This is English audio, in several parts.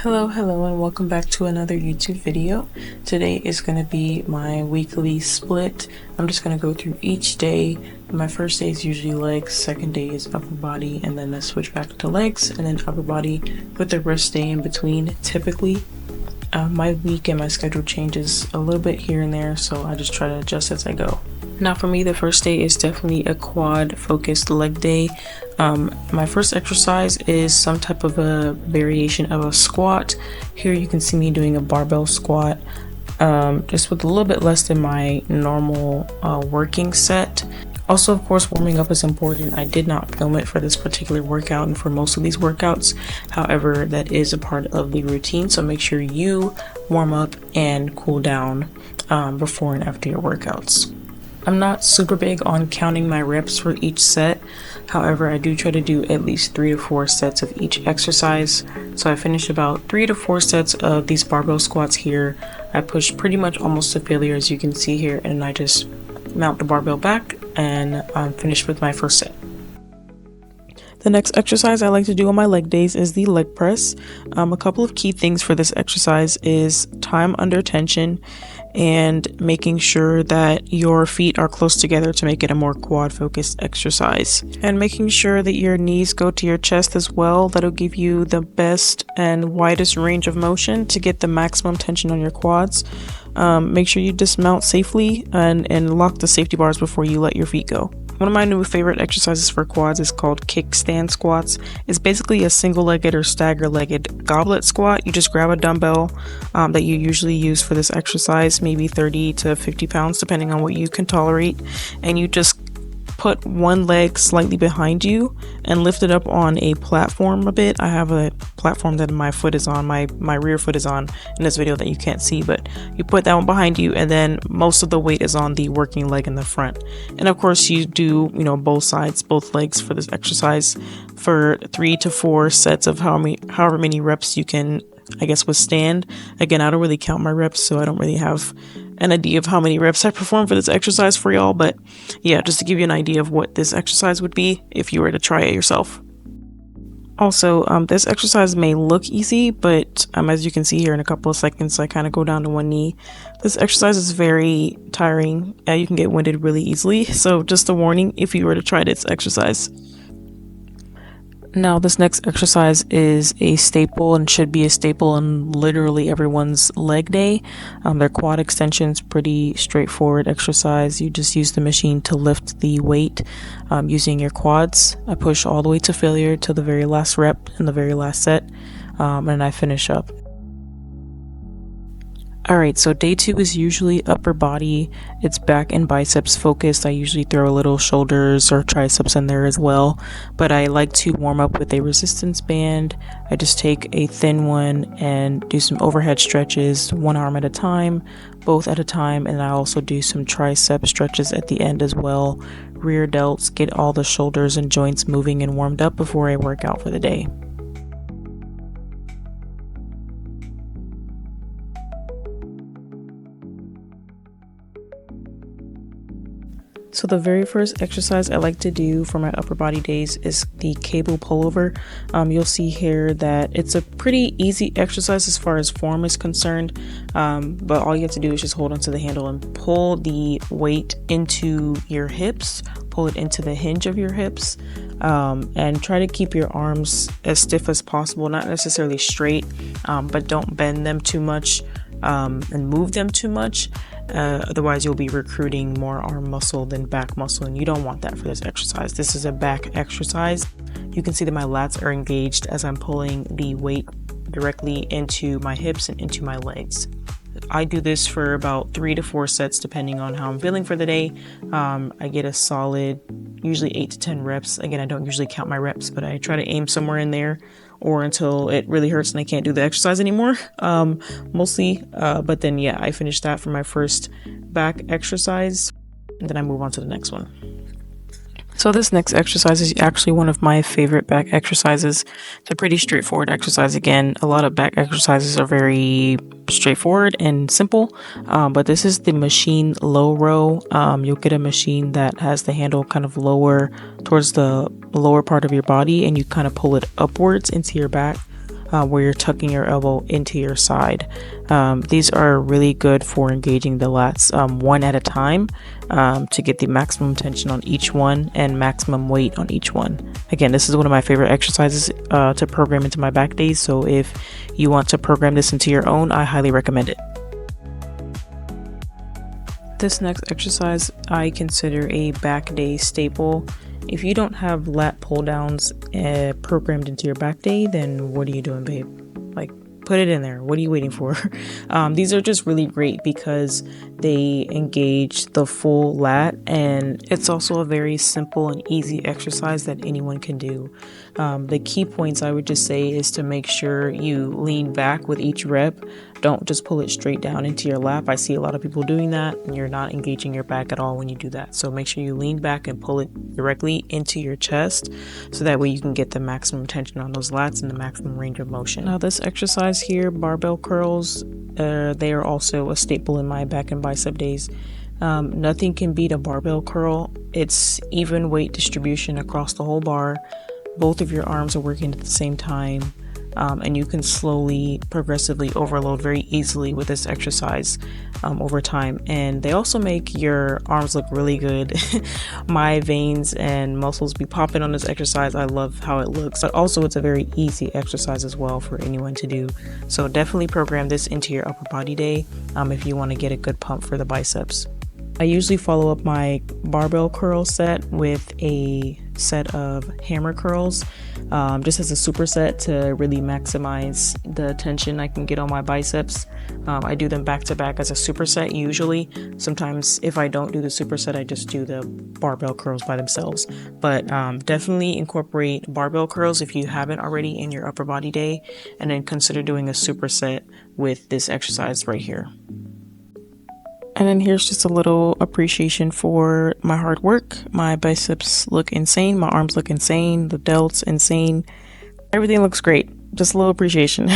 Hello, and welcome back to another YouTube video. Today is going to be my weekly split. I'm just going to go through each day. My first day is usually legs, second day is upper body, and then I switch back to legs, and then upper body with the rest day in between. Typically, my week and my schedule changes a little bit here and there, so I just try to adjust as I go. Now for me, the first day is definitely a quad focused leg day. My first exercise is some type of a variation of a squat. Here you can see me doing a barbell squat, just with a little bit less than my normal working set. Also, of course, warming up is important. I did not film it for this particular workout and for most of these workouts. However, that is a part of the routine, so make sure you warm up and cool down before and after your workouts. I'm not super big on counting my reps for each set. However, I do try to do at least 3 to 4 sets of each exercise. So I finished about 3 to 4 sets of these barbell squats here. I push pretty much almost to failure, as you can see here, and I just mount the barbell back and I'm finished with my first set. The next exercise I like to do on my leg days is the leg press. A couple of key things for this exercise is time under tension and making sure that your feet are close together to make it a more quad focused exercise, and making sure that your knees go to your chest as well. That'll give you the best and widest range of motion to get the maximum tension on your quads. Make sure you dismount safely and lock the safety bars before you let your feet go. One of my new favorite exercises for quads is called kickstand squats. It's basically a single-legged or stagger-legged goblet squat. You just grab a dumbbell that you usually use for this exercise, maybe 30 to 50 pounds depending on what you can tolerate, and you just put one leg slightly behind you and lift it up on a platform a bit. I have a platform that my foot is on, my rear foot is on in this video that you can't see, but you put that one behind you and then most of the weight is on the working leg in the front. And of course you do, both sides, both legs for this exercise for 3 to 4 sets of however many reps you can, withstand. Again, I don't really count my reps, so I don't really have an idea of how many reps I perform for this exercise for y'all, but yeah, just to give you an idea of what this exercise would be if you were to try it yourself. Also, this exercise may look easy, but as you can see here in a couple of seconds, I kind of go down to one knee. This exercise is very tiring. You can get winded really easily, so just a warning if you were to try this exercise. Now, this next exercise is a staple and should be a staple in literally everyone's leg day. Their quad extensions, pretty straightforward exercise. You just use the machine to lift the weight using your quads. I push all the way to failure to the very last rep in the very last set, and I finish up. Alright, so day 2 is usually upper body. It's back and biceps focused. I usually throw a little shoulders or triceps in there as well, but I like to warm up with a resistance band. I just take a thin one and do some overhead stretches, one arm at a time, both at a time, and I also do some tricep stretches at the end as well. Rear delts, get all the shoulders and joints moving and warmed up before I work out for the day. So the very first exercise I like to do for my upper body days is the cable pullover. You'll see here that it's a pretty easy exercise as far as form is concerned, but all you have to do is just hold onto the handle and pull the weight into your hips, pull it into the hinge of your hips, and try to keep your arms as stiff as possible, not necessarily straight, but don't bend them too much and move them too much. Otherwise you'll be recruiting more arm muscle than back muscle, and you don't want that for this exercise. This is a back exercise. You can see that my lats are engaged as I'm pulling the weight directly into my hips and into my legs. I do this for about 3 to 4 sets depending on how I'm feeling for the day. I get a solid usually 8 to 10 reps. Again, I don't usually count my reps, but I try to aim somewhere in there or until it really hurts and I can't do the exercise anymore, mostly. But then, yeah, I finish that for my first back exercise, and then I move on to the next one. So this next exercise is actually one of my favorite back exercises. It's a pretty straightforward exercise. Again, a lot of back exercises are very straightforward and simple, but this is the machine low row. You'll get a machine that has the handle kind of lower towards the lower part of your body, and you kind of pull it upwards into your back. where you're tucking your elbow into your side. These are really good for engaging the lats one at a time to get the maximum tension on each one and maximum weight on each one. Again, this is one of my favorite exercises to program into my back days, so if you want to program this into your own, I highly recommend it. This next exercise I consider a back day staple. If you don't have lat pull downs programmed into your back day, then what are you doing, babe? Like, put it in there. What are you waiting for? These are just really great because they engage the full lat, and it's also a very simple and easy exercise that anyone can do. The key points I would just say is to make sure you lean back with each rep. Don't just pull it straight down into your lap. I see a lot of people doing that, and you're not engaging your back at all when you do that. So make sure you lean back and pull it directly into your chest, so that way you can get the maximum tension on those lats and the maximum range of motion. Now this exercise here, barbell curls, they are also a staple in my back and bicep days. Nothing can beat a barbell curl. It's even weight distribution across the whole bar. Both of your arms are working at the same time. And you can slowly, progressively overload very easily with this exercise over time. And they also make your arms look really good. My veins and muscles be popping on this exercise. I love how it looks, but also it's a very easy exercise as well for anyone to do. So definitely program this into your upper body day if you want to get a good pump for the biceps. I usually follow up my barbell curl set with a set of hammer curls, just as a superset to really maximize the tension I can get on my biceps. I do them back to back as a superset usually. Sometimes if I don't do the superset, I just do the barbell curls by themselves. But definitely incorporate barbell curls if you haven't already in your upper body day, and then consider doing a superset with this exercise right here. And then here's just a little appreciation for my hard work. My biceps look insane. My arms look insane. The delts insane. Everything looks great. Just a little appreciation.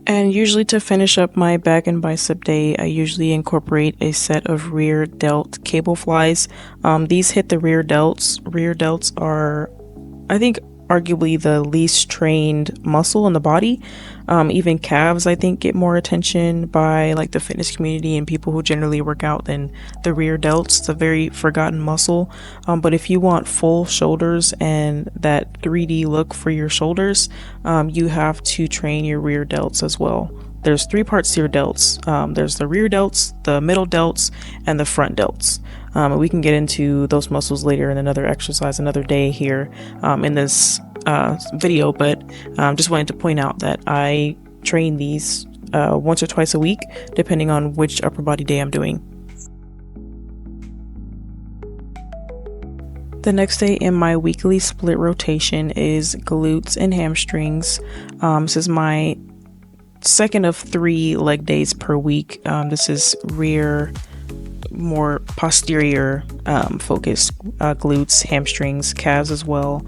And usually to finish up my back and bicep day, I usually incorporate a set of rear delt cable flies. These hit the rear delts. Rear delts are, I think, arguably the least trained muscle in the body. Even calves, I think, get more attention by like the fitness community and people who generally work out than the rear delts. It's a very forgotten muscle. But if you want full shoulders and that 3D look for your shoulders, you have to train your rear delts as well. There's three parts to your delts. There's the rear delts, the middle delts, and the front delts. We can get into those muscles later in another exercise, another day here in this video, but just wanted to point out that I train these once or twice a week, depending on which upper body day I'm doing. The next day in my weekly split rotation is glutes and hamstrings. This is my second of 3 leg days per week. This is rear, more posterior focused, glutes, hamstrings, calves as well.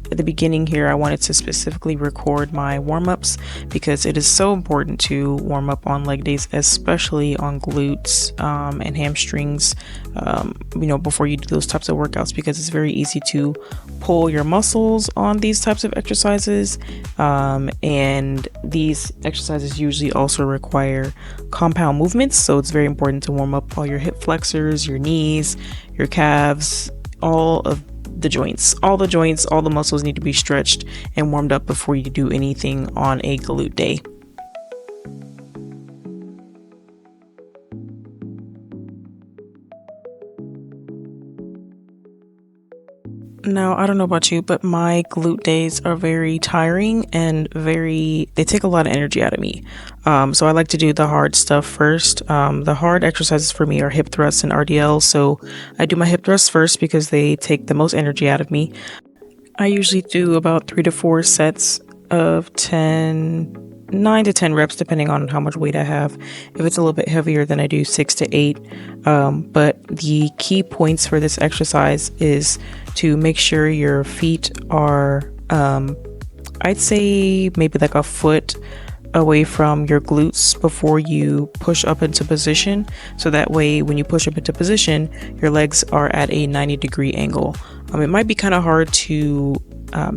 At the beginning here, I wanted to specifically record my warm-ups because it is so important to warm up on leg days, especially on glutes and hamstrings, before you do those types of workouts, because it's very easy to pull your muscles on these types of exercises. And these exercises usually also require compound movements, so it's very important to warm up all your hip flexors, your knees, your calves, all the muscles need to be stretched and warmed up before you do anything on a glute day. Now, I don't know about you, but my glute days are very tiring and they take a lot of energy out of me. So I like to do the hard stuff first. The hard exercises for me are hip thrusts and RDLs. So I do my hip thrusts first because they take the most energy out of me. I usually do about 3 to 4 sets of 9 to 10 reps, depending on how much weight I have. If it's a little bit heavier, then I do 6 to 8. But the key points for this exercise is to make sure your feet are, I'd say maybe like a foot away from your glutes before you push up into position. So that way, when you push up into position, your legs are at a 90-degree angle. It might be kind of hard to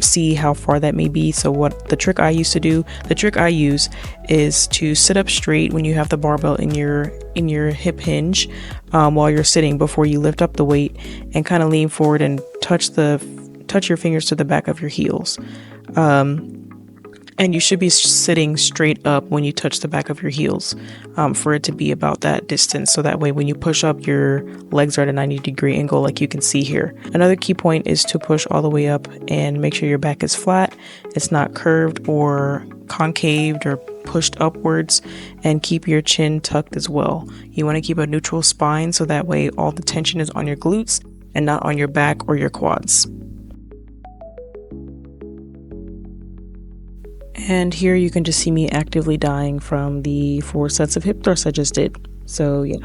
see how far that may be. So what the trick I use is to sit up straight when you have the barbell in your hip hinge, while you're sitting, before you lift up the weight, and kind of lean forward and touch your fingers to the back of your heels. And you should be sitting straight up when you touch the back of your heels, for it to be about that distance. So that way, when you push up, your legs are at a 90-degree angle, like you can see here. Another key point is to push all the way up and make sure your back is flat. It's not curved or concaved or pushed upwards, and keep your chin tucked as well. You want to keep a neutral spine, so that way all the tension is on your glutes and not on your back or your quads. And here you can just see me actively dying from the 4 sets of hip thrusts I just did. So yeah.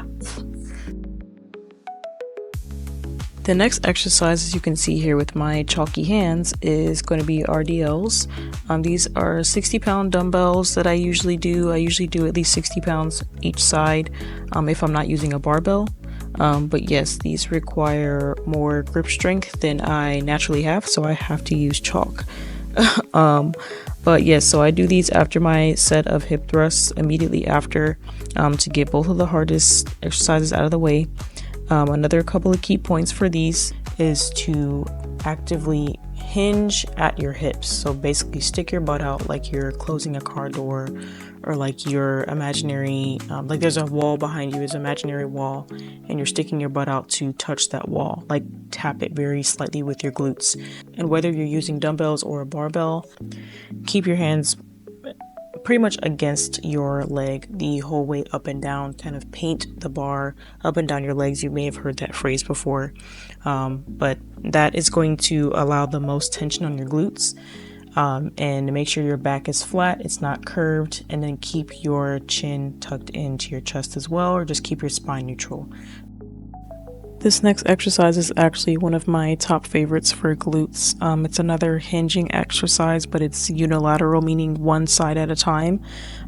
The next exercise, as you can see here with my chalky hands, is going to be RDLs. These are 60-pound dumbbells that I usually do. I usually do at least 60 pounds each side, if I'm not using a barbell. But yes, these require more grip strength than I naturally have, so I have to use chalk. But yes, so I do these after my set of hip thrusts, immediately after, to get both of the hardest exercises out of the way. Another couple of key points for these is to actively hinge at your hips. So basically stick your butt out like you're closing a car door, or like your imaginary, like there's a wall behind you, is an imaginary wall, and you're sticking your butt out to touch that wall. Like tap it very slightly with your glutes. And whether you're using dumbbells or a barbell, keep your hands pretty much against your leg the whole way up and down. Kind of paint the bar up and down your legs. You may have heard that phrase before, but that is going to allow the most tension on your glutes. And make sure your back is flat, it's not curved, and then keep your chin tucked into your chest as well, or just keep your spine neutral. This next exercise is actually one of my top favorites for glutes. It's another hinging exercise, but it's unilateral, meaning one side at a time.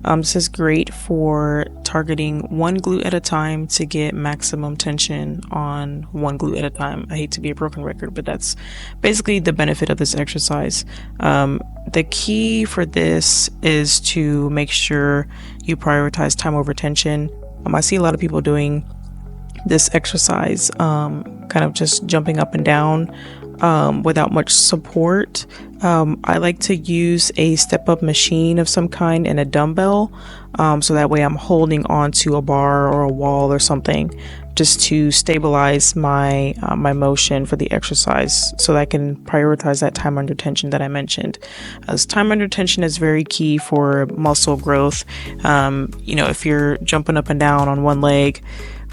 This is great for targeting one glute at a time to get maximum tension on one glute at a time. I hate to be a broken record, but that's basically the benefit of this exercise. The key for this is to make sure you prioritize time over tension. I see a lot of people doing this exercise, kind of just jumping up and down, without much support. I like to use a step-up machine of some kind and a dumbbell, so that way I'm holding on to a bar or a wall or something, just to stabilize my my motion for the exercise, so that I can prioritize that time under tension that I mentioned. As time under tension is very key for muscle growth. If you're jumping up and down on one leg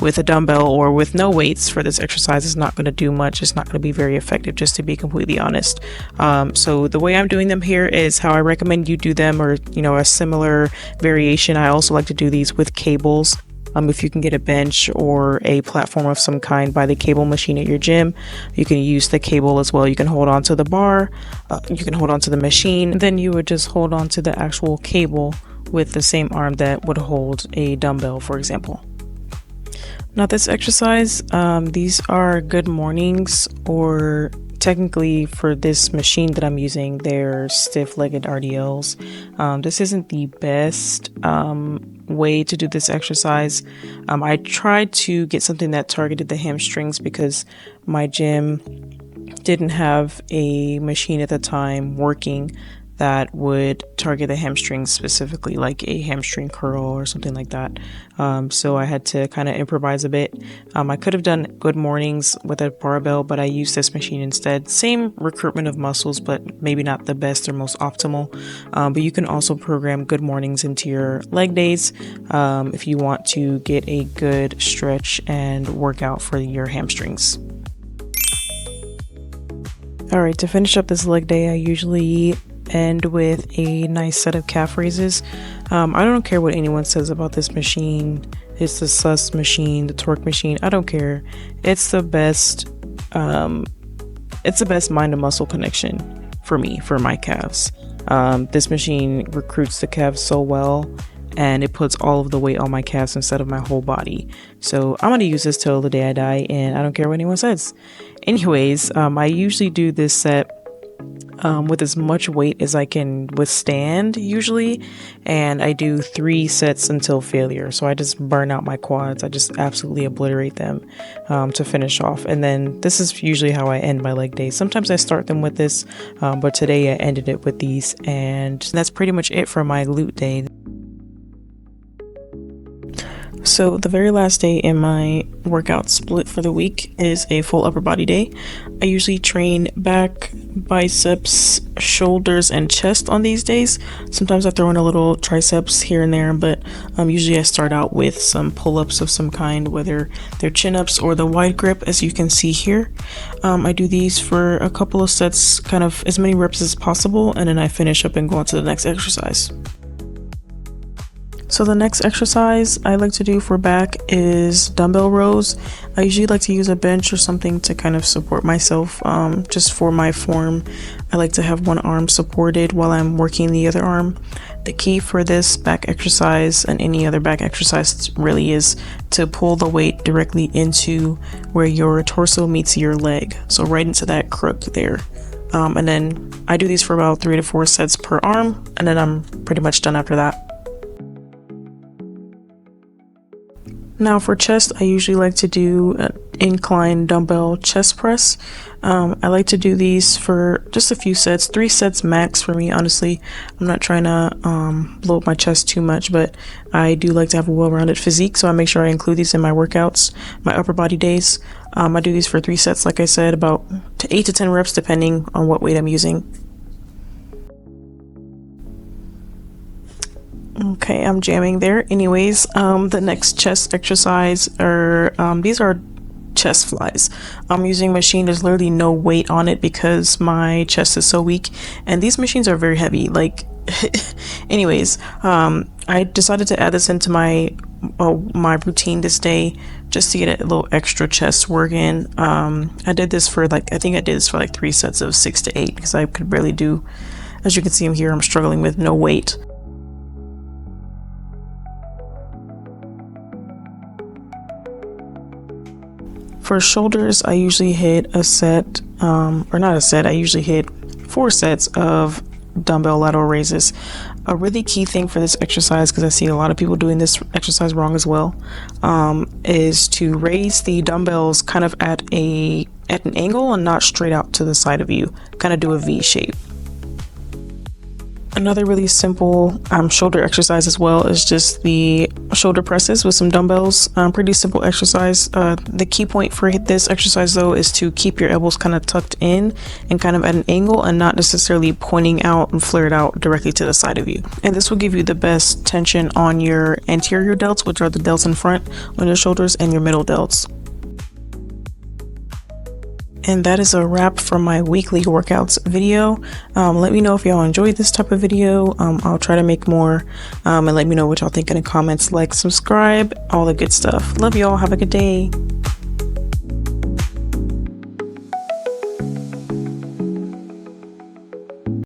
with a dumbbell or with no weights for this exercise, is not going to do much. It's not going to be very effective, just to be completely honest. So the way I'm doing them here is how I recommend you do them, or a similar variation. I also like to do these with cables. If you can get a bench or a platform of some kind by the cable machine at your gym, you can use the cable as well. You can hold on to the bar, you can hold on to the machine, and then you would just hold on to the actual cable with the same arm that would hold a dumbbell, for example. Now this exercise, these are good mornings, or technically for this machine that I'm using, they're stiff-legged RDLs. This isn't the best way to do this exercise. I tried to get something that targeted the hamstrings because my gym didn't have a machine at the time working that would target the hamstrings specifically, like a hamstring curl or something like that. So I had to kind of improvise a bit. I could have done good mornings with a barbell, but I used this machine instead. Same recruitment of muscles, but maybe not the best or most optimal. But you can also program good mornings into your leg days if you want to get a good stretch and workout for your hamstrings. Alright, to finish up this leg day, I usually end with a nice set of calf raises. I don't care what anyone says about this machine. It's the sus machine, the torque machine. I don't care. It's the best. It's the best mind to muscle connection for me, for my calves. This machine recruits the calves so well, and it puts all of the weight on my calves instead of my whole body. So I'm gonna use this till the day I die, and I don't care what anyone says. Anyways, I usually do this set with as much weight as I can withstand usually, and I do 3 sets until failure. So I just burn out my quads. I just absolutely obliterate them to finish off. And then this is usually how I end my leg days. Sometimes I start them with this, but today I ended it with these, and that's pretty much it for my glute day. So the very last day in my workout split for the week is a full upper body day. I usually train back, biceps, shoulders, and chest on these days. Sometimes I throw in a little triceps here and there, but usually I start out with some pull-ups of some kind, whether they're chin-ups or the wide grip, as you can see here. I do these for a couple of sets, kind of as many reps as possible, and then I finish up and go on to the next exercise. So the next exercise I like to do for back is dumbbell rows. I usually like to use a bench or something to kind of support myself. Just for my form, I like to have one arm supported while I'm working the other arm. The key for this back exercise and any other back exercise really is to pull the weight directly into where your torso meets your leg. So right into that crook there. And then I do these for about 3 to 4 sets per arm, and then I'm pretty much done after that. Now for chest, I usually like to do an incline dumbbell chest press. I like to do these for just a few sets, 3 sets max for me, honestly. I'm not trying to blow up my chest too much, but I do like to have a well-rounded physique, so I make sure I include these in my workouts, my upper body days. I do these for 3 sets, like I said, about 8 to 10 reps depending on what weight I'm using. Okay, I'm jamming there. Anyways, the next chest exercise are these are chest flies. I'm using a machine. There's literally no weight on it because my chest is so weak, and these machines are very heavy. Like, anyways, I decided to add this into my routine this day just to get a little extra chest work in. I did this for I think I did this for 3 sets of 6 to 8 because I could barely do. As you can see, I'm struggling with no weight. For shoulders, I usually hit a set, or not a set, I usually hit 4 sets of dumbbell lateral raises. A really key thing for this exercise, because I see a lot of people doing this exercise wrong as well, is to raise the dumbbells kind of at an angle and not straight out to the side of you. Kind of do a V shape. Another really simple shoulder exercise as well is just the shoulder presses with some dumbbells. Pretty simple exercise. The key point for this exercise though is to keep your elbows kind of tucked in and kind of at an angle and not necessarily pointing out and flared out directly to the side of you. And this will give you the best tension on your anterior delts, which are the delts in front on your shoulders, and your middle delts. And that is a wrap for my weekly workouts video. Let me know if y'all enjoyed this type of video. I'll try to make more, and let me know what y'all think in the comments. Like, subscribe, all the good stuff. Love y'all. Have a good day.